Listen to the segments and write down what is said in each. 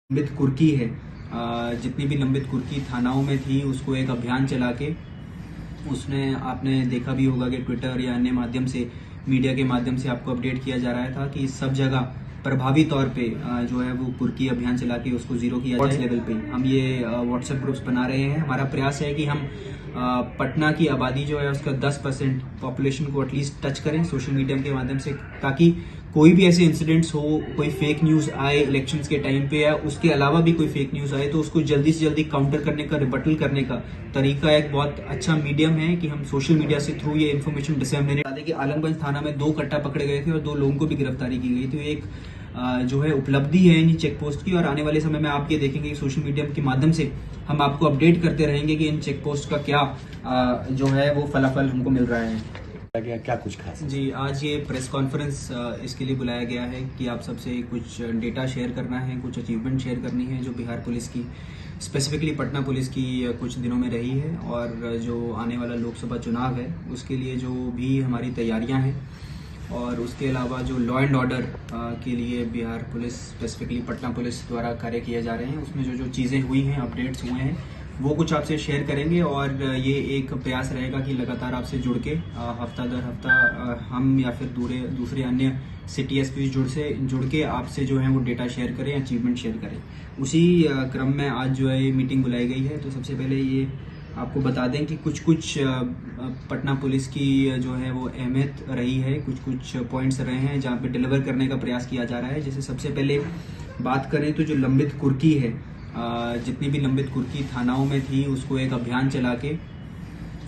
लंबित कुर्की है, जितनी भी लंबित कुर्की थानाओं में थी उसको एक अभियान चला के उसने आपने देखा भी होगा कि ट्विटर या अन्य माध्यम से मीडिया के माध्यम से आपको अपडेट किया जा रहा था कि सब जगह प्रभावी तौर पे जो है वो कुर्की अभियान चला के उसको जीरो किया जाए। लेवल पे हम ये व्हाट्सएप ग्रुप्स बना रहे हैं। हमारा प्रयास है कि हम पटना की आबादी जो है उसका 10% पॉपुलेशन को एटलीस्ट टच करें सोशल मीडिया के माध्यम से, ताकि कोई भी ऐसे इंसिडेंट्स हो, कोई फेक न्यूज आए इलेक्शंस के टाइम पे या उसके अलावा भी कोई फेक न्यूज आए तो उसको जल्दी से जल्दी काउंटर करने का, रिबटल करने का तरीका एक बहुत अच्छा मीडियम है कि हम सोशल मीडिया से थ्रू ये इन्फॉर्मेशन डिसेमिनेट करें। कि आलमगंज थाना में 2 कट्टा पकड़े गए थे और 2 लोगों को भी गिरफ्तारी की गई। तो एक जो है उपलब्धि है इन चेक पोस्ट की, और आने वाले समय में आप ये देखेंगे कि सोशल मीडिया के माध्यम से हम आपको अपडेट करते रहेंगे कि इन चेक पोस्ट का क्या जो है वो फलाफल हमको मिल रहा है। क्या कुछ खास जी, आज ये प्रेस कॉन्फ्रेंस इसके लिए बुलाया गया है कि आप सबसे कुछ डेटा शेयर करना है, कुछ अचीवमेंट शेयर करनी है जो बिहार पुलिस की, स्पेसिफिकली पटना पुलिस की कुछ दिनों में रही है, और जो आने वाला लोकसभा चुनाव है उसके लिए जो भी हमारी तैयारियां हैं, और उसके अलावा जो लॉ एंड ऑर्डर के लिए Bihar police, specifically Patna police द्वारा कार्य किए जा रहे हैं, उसमें जो जो चीज़ें हुई हैं, अपडेट्स हुए हैं, वो कुछ आपसे शेयर करेंगे। और ये एक प्रयास रहेगा कि लगातार आपसे जुड़ के हफ्ता दर हफ्ता हम या फिर दूसरे अन्य सिटी एसपी जुड़ के आपसे जो है वो डेटा शेयर करें, अचीवमेंट शेयर करें। उसी क्रम में आज जो है ये मीटिंग बुलाई गई है। तो सबसे पहले ये आपको बता दें कि कुछ पटना पुलिस की जो है वो अहमियत रही है, कुछ पॉइंट्स रहे हैं जहाँ पे डिलीवर करने का प्रयास किया जा रहा है। जैसे सबसे पहले बात करें तो जो लंबित कुर्की है, जितनी भी लंबित कुर्की थानाओं में थी उसको एक अभियान चला के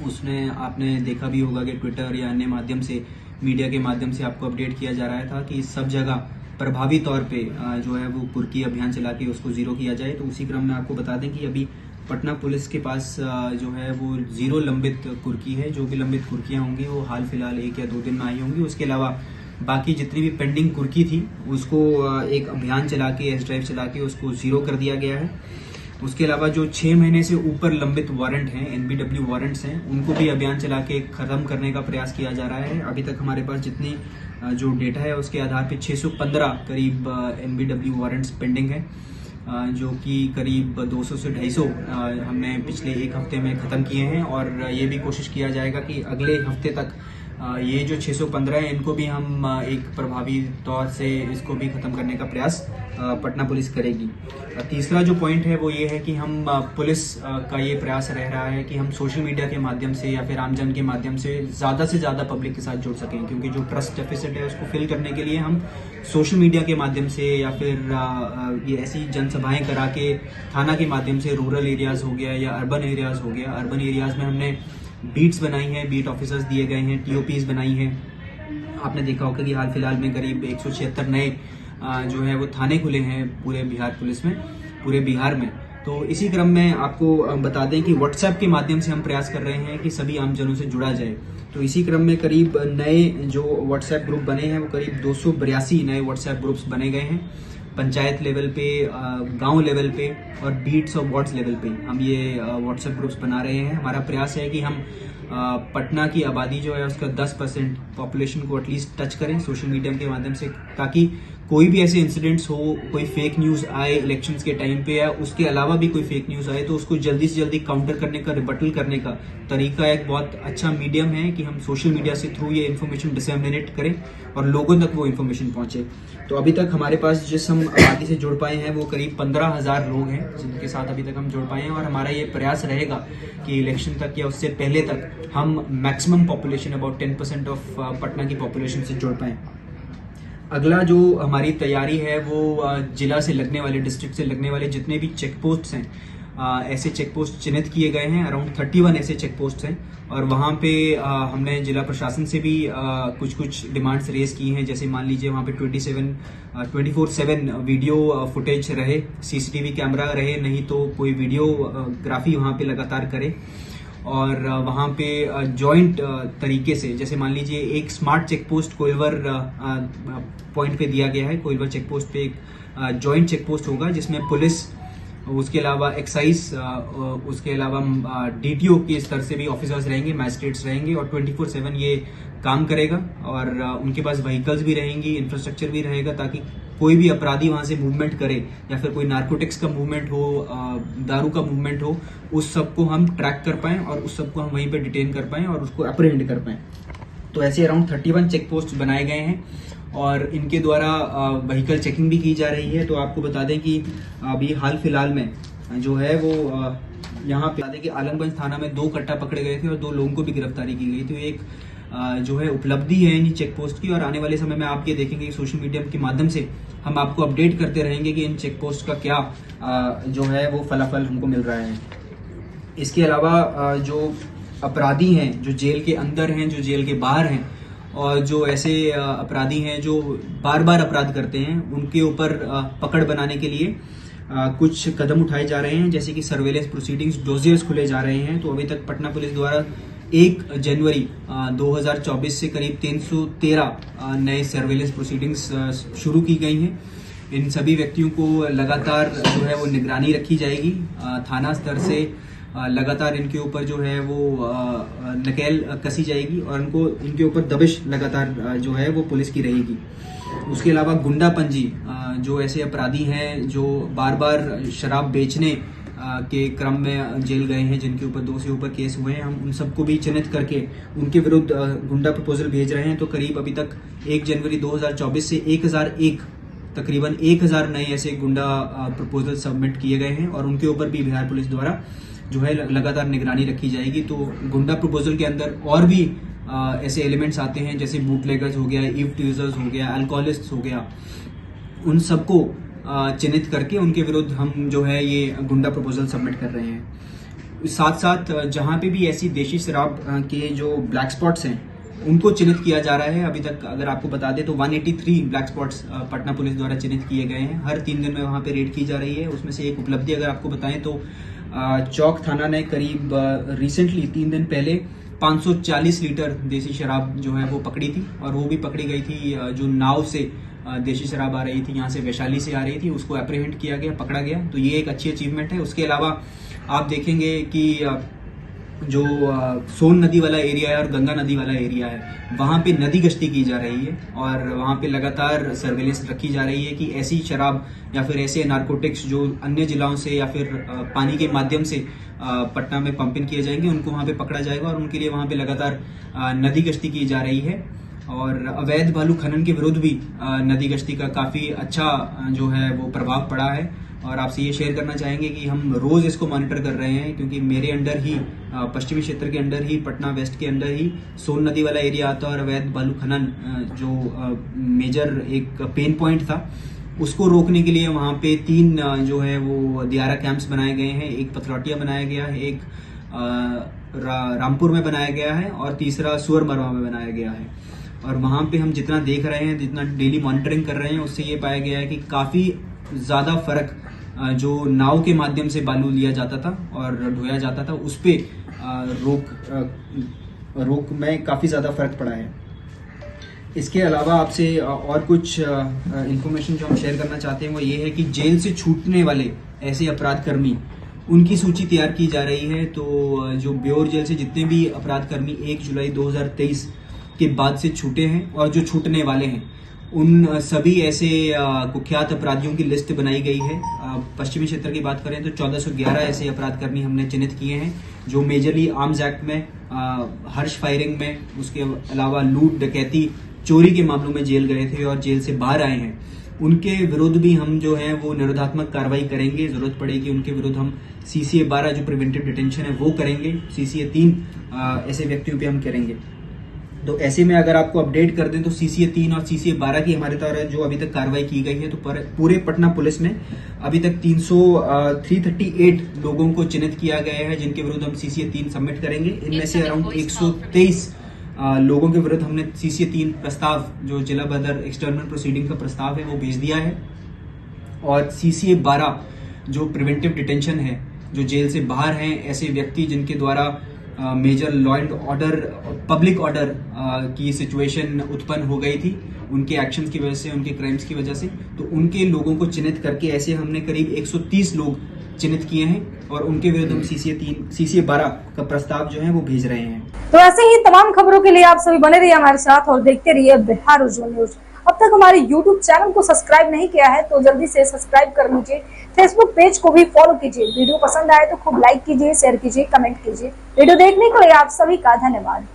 उसने आपने देखा भी होगा कि ट्विटर या अन्य माध्यम से मीडिया के माध्यम से आपको अपडेट किया जा रहा था कि सब जगह प्रभावी तौर पे जो है वो कुर्की अभियान चला के उसको जीरो किया जाए। तो उसी क्रम में आपको बता दें कि अभी पटना पुलिस के पास जो है वो 0 लंबित कुर्की है। जो भी लंबित कुर्कियां होंगी वो हाल फिलहाल 1 या 2 दिन में आई होंगी। उसके अलावा बाकी जितनी भी पेंडिंग कुर्की थी उसको एक अभियान चला के, एस ड्राइव चला के उसको जीरो कर दिया गया है। उसके अलावा जो 6 महीने से ऊपर लंबित वारंट हैं, NBW वारंट्स हैं, उनको भी अभियान चला के खत्म करने का प्रयास किया जा रहा है। अभी तक हमारे पास जितनी जो डेटा है उसके आधार पे 615 करीब NBW वारंट्स पेंडिंग है, जो कि करीब 200 से 250 हमने पिछले 1 हफ्ते में खत्म किए हैं। और ये भी कोशिश किया जाएगा कि अगले हफ्ते तक ये जो 615 है इनको भी हम एक प्रभावी तौर से इसको भी खत्म करने का प्रयास पटना पुलिस करेगी। तीसरा जो पॉइंट है वो ये है कि हम पुलिस का ये प्रयास रह रहा है कि हम सोशल मीडिया के माध्यम से या फिर आमजन के माध्यम से ज़्यादा पब्लिक के साथ जुड़ सकें, क्योंकि जो ट्रस्ट डेफिसिट है उसको फिल करने के लिए हम सोशल मीडिया के माध्यम से या फिर ये ऐसी जनसभाएं करा के थाना के माध्यम से, रूरल एरियाज हो गया या अर्बन एरियाज हो गया, अर्बन एरियाज में हमने बीट्स बनाई हैं, बीट ऑफिसर्स दिए गए हैं, TOPs बनाई हैं। आपने देखा होगा कि हाल फिलहाल में करीब 176 नए जो है वो थाने खुले हैं पूरे बिहार पुलिस में, पूरे बिहार में। तो इसी क्रम में आपको बता दें कि व्हाट्सएप के माध्यम से हम प्रयास कर रहे हैं कि सभी आमजनों से जुड़ा जाए। तो इसी क्रम में करीब नए जो व्हाट्सएप ग्रुप बने हैं वो करीब 282 नए व्हाट्सएप ग्रुप्स बने गए हैं, पंचायत लेवल पे, गांव लेवल पे और बीट्स और वार्ड्स लेवल पे हम ये व्हाट्सएप ग्रुप्स बना रहे हैं। हमारा प्रयास है कि हम पटना की आबादी जो है उसका 10% पॉपुलेशन को एटलीस्ट टच करें सोशल मीडिया के माध्यम से, ताकि कोई भी ऐसे इंसिडेंट्स हो, कोई फेक न्यूज आए इलेक्शंस के टाइम पे या उसके अलावा भी कोई फेक न्यूज आए तो उसको जल्दी से जल्दी काउंटर करने का, रिबटल करने का तरीका एक बहुत अच्छा मीडियम है कि हम सोशल मीडिया से थ्रू ये इन्फॉर्मेशन डिसेमिनेट करें और लोगों तक वो इन्फॉर्मेशन पहुंचे। तो अभी तक हमारे पास जिस हम आबादी से जुड़ पाए हैं वो करीब 15,000 लोग हैं जिनके साथ अभी तक हम जुड़ पाए हैं, और हमारा ये प्रयास रहेगा कि इलेक्शन तक या उससे पहले तक हम maximum population, about 10% of Patna की पॉपुलेशन से जुड़ पाएं। अगला जो हमारी तैयारी है वो जिला से लगने वाले, डिस्ट्रिक्ट से लगने वाले जितने भी चेक पोस्ट हैं, ऐसे चेक पोस्ट चिन्हित किए गए हैं। अराउंड 31 ऐसे चेक पोस्ट हैं, और वहाँ पे हमने जिला प्रशासन से भी कुछ डिमांड्स रेज की हैं। जैसे मान लीजिए वहाँ पे 24/7 वीडियो फुटेज रहे, CCTV कैमरा रहे, नहीं तो कोई वीडियोग्राफी वहाँ पे लगातार करे। और वहाँ पे जॉइंट तरीके से, जैसे मान लीजिए एक smart check post Koilwar point पे दिया गया है, कोइलवर चेक पोस्ट पे एक जॉइंट चेक पोस्ट होगा जिसमें पुलिस, उसके अलावा एक्साइज, उसके अलावा DTO के स्तर से भी ऑफिसर्स रहेंगे, मैजिस्ट्रेट्स रहेंगे, और 24/7 ये काम करेगा। और उनके पास व्हीकल्स भी रहेंगी, इंफ्रास्ट्रक्चर भी रहेगा, ताकि कोई भी अपराधी वहां से मूवमेंट करे या फिर कोई नार्कोटिक्स का मूवमेंट हो, दारू का मूवमेंट हो, उस सबको हम ट्रैक कर पाएं और उस सबको हम वहीं पे डिटेन कर पाएं और उसको अप्रहेंड कर पाएं। तो ऐसे अराउंड 31 चेक पोस्ट बनाए गए हैं और इनके द्वारा व्हीकल चेकिंग भी की जा रही है। तो आपको बता दें कि अभी हाल फिलहाल में जो है वो यहाँ पे बता दें कि आलमगंज थाना में 2 कट्टा पकड़े गए थे और 2 लोगों को भी गिरफ्तारी की गई। तो एक जो है उपलब्धि है इन चेक पोस्ट की और आने वाले समय में आप ये देखेंगे कि सोशल मीडिया के माध्यम से हम आपको अपडेट करते रहेंगे कि इन चेक पोस्ट का क्या जो है वो फलाफल हमको मिल रहा है। इसके अलावा जो अपराधी हैं, जो जेल के अंदर हैं, जो जेल के बाहर हैं और जो ऐसे अपराधी हैं जो बार बार अपराध करते हैं, उनके ऊपर पकड़ बनाने के लिए कुछ कदम उठाए जा रहे हैं, जैसे कि सर्वेलेंस प्रोसीडिंग्स डोजियर्स खुले जा रहे हैं। तो अभी तक पटना पुलिस द्वारा 1 जनवरी 2024 से करीब 313 नए सर्वेलेंस प्रोसीडिंग्स शुरू की गई हैं। इन सभी व्यक्तियों को लगातार जो है वो निगरानी रखी जाएगी। थाना स्तर से लगातार इनके ऊपर जो है वो नकेल कसी जाएगी और इनके ऊपर दबिश लगातार जो है वो पुलिस की रहेगी। उसके अलावा गुंडापंजी, जो ऐसे अपराधी हैं जो बार बार शराब बेचने के क्रम में जेल गए हैं, जिनके ऊपर 2 से ऊपर केस हुए हैं, हम उन सबको भी चिन्हित करके उनके विरुद्ध गुंडा प्रपोजल भेज रहे हैं। तो करीब अभी तक 1 जनवरी 2024 से 1001 तकरीबन 1000 नए ऐसे गुंडा प्रपोजल सबमिट किए गए हैं और उनके ऊपर भी बिहार पुलिस द्वारा जो है लगातार निगरानी रखी जाएगी। तो गुंडा प्रपोजल के अंदर और भी ऐसे एलिमेंट्स आते हैं, जैसे बूटलेगर्स हो गया, ईव टीजर्स हो गया, अल्कोहलिस्ट हो गया, उन सबको चिन्हित करके उनके विरुद्ध हम जो है ये गुंडा प्रपोजल सबमिट कर रहे हैं। साथ साथ जहां पे भी ऐसी देशी शराब के जो ब्लैक स्पॉट्स हैं, उनको चिन्हित किया जा रहा है। अभी तक अगर आपको बता दें तो 183 ब्लैक स्पॉट्स पटना पुलिस द्वारा चिन्हित किए गए हैं। हर 3 दिन में वहां पे रेड की जा रही है। उसमें से एक उपलब्धि अगर आपको बताएं तो चौक थाना ने करीब रिसेंटली 3 दिन पहले 540 लीटर देसी शराब जो है वो पकड़ी थी और वो भी पकड़ी गई थी जो नाव से देशी शराब आ रही थी, यहाँ से वैशाली से आ रही थी, उसको अप्रीहेंड किया गया, पकड़ा गया। तो ये एक अच्छी अचीवमेंट है। उसके अलावा आप देखेंगे कि जो सोन नदी वाला एरिया है और गंगा नदी वाला एरिया है, वहां पे नदी गश्ती की जा रही है और वहां पे लगातार सर्वेलेंस रखी जा रही है कि ऐसी शराब या फिर ऐसे नार्कोटिक्स जो अन्य जिलाओं से या फिर पानी के माध्यम से पटना में पंपिंग किए जाएंगे, उनको वहां पे पकड़ा जाएगा और उनके लिए वहां पे लगातार नदी गश्ती की जा रही है। और अवैध बालू खनन के विरुद्ध भी नदी गश्ती का काफी अच्छा जो है वो प्रभाव पड़ा है और आपसे ये शेयर करना चाहेंगे कि हम रोज इसको मॉनिटर कर रहे हैं, क्योंकि मेरे अंडर ही पश्चिमी क्षेत्र के अंडर ही, पटना वेस्ट के अंडर ही सोन नदी वाला एरिया आता है और अवैध बालू खनन जो मेजर एक पेन पॉइंट था, उसको रोकने के लिए वहां पे 3 जो है वो दियारा कैंप्स बनाए गए हैं। एक पथलौटिया बनाया गया है, एक रामपुर में बनाया गया है और तीसरा सुअर मरवा में बनाया गया है। और वहां पे हम जितना देख रहे हैं, जितना डेली मॉनिटरिंग कर रहे हैं, उससे ये पाया गया है कि काफी ज्यादा फर्क जो नाव के माध्यम से बालू लिया जाता था और ढोया जाता था, उस पे रोक में काफी ज्यादा फर्क पड़ा है। इसके अलावा आपसे और कुछ इंफॉर्मेशन जो हम शेयर करना चाहते हैं वो ये है कि जेल से छूटने वाले ऐसे अपराध कर्मी, उनकी सूची तैयार की जा रही है। तो जो ब्योर जेल से जितने भी अपराध कर्मी 1 जुलाई 2023 के बाद से छूटे हैं और जो छूटने वाले हैं, उन सभी ऐसे कुख्यात अपराधियों की लिस्ट बनाई गई है। पश्चिमी क्षेत्र की बात करें तो 1411 ऐसे अपराध कर्मी हमने चिन्हित किए हैं जो मेजरली आर्म्स एक्ट में, हर्ष फायरिंग में, उसके अलावा लूट, डकैती, चोरी के मामलों में जेल गए थे और जेल से बाहर आए हैं। उनके विरुद्ध भी हम जो है वो निरोधात्मक कार्रवाई करेंगे। जरूरत पड़ेगी उनके विरुद्ध हम CCA 12 जो प्रिवेंटिव डिटेंशन है वो करेंगे। CCA 3 ऐसे व्यक्तियों पे हम करेंगे। तो ऐसे में अगर आपको अपडेट कर दें तो CCA 3 और CCA 12 की हमारे द्वारा जो अभी तक कार्रवाई की गई है, तो पूरे पटना पुलिस में अभी तक 338 लोगों को चिन्हित किया गया है जिनके विरुद्ध हम CCA 3 सबमिट करेंगे। इनमें से अराउंड 123 लोगों के विरुद्ध हमने CCA 3 प्रस्ताव, जो जिला बदर एक्सटर्नल प्रोसीडिंग का प्रस्ताव है, वो भेज दिया है। और CCA 12 जो प्रिवेंटिव डिटेंशन है, जो जेल से बाहर हैं ऐसे व्यक्ति जिनके द्वारा major law and order, public order की सिचुएशन उत्पन्न हो गई थी उनके एक्शंस की वजह से, उनके क्राइम्स की वजह से, तो उनके लोगों को चिन्हित करके ऐसे हमने करीब 130 लोग चिन्हित किए हैं और उनके विरुद्ध हम CCA 12 का प्रस्ताव जो है वो भेज रहे हैं। तो ऐसे ही तमाम खबरों के लिए आप सभी बने रहिए हमारे साथ और देखते रहिए बिहार उज्जवल न्यूज। अब तक हमारे YouTube चैनल को सब्सक्राइब नहीं किया है तो जल्दी से सब्सक्राइब कर लीजिए। फेसबुक पेज को भी फॉलो कीजिए। वीडियो पसंद आए तो खूब लाइक कीजिए, शेयर कीजिए, कमेंट कीजिए। वीडियो देखने के लिए आप सभी का धन्यवाद।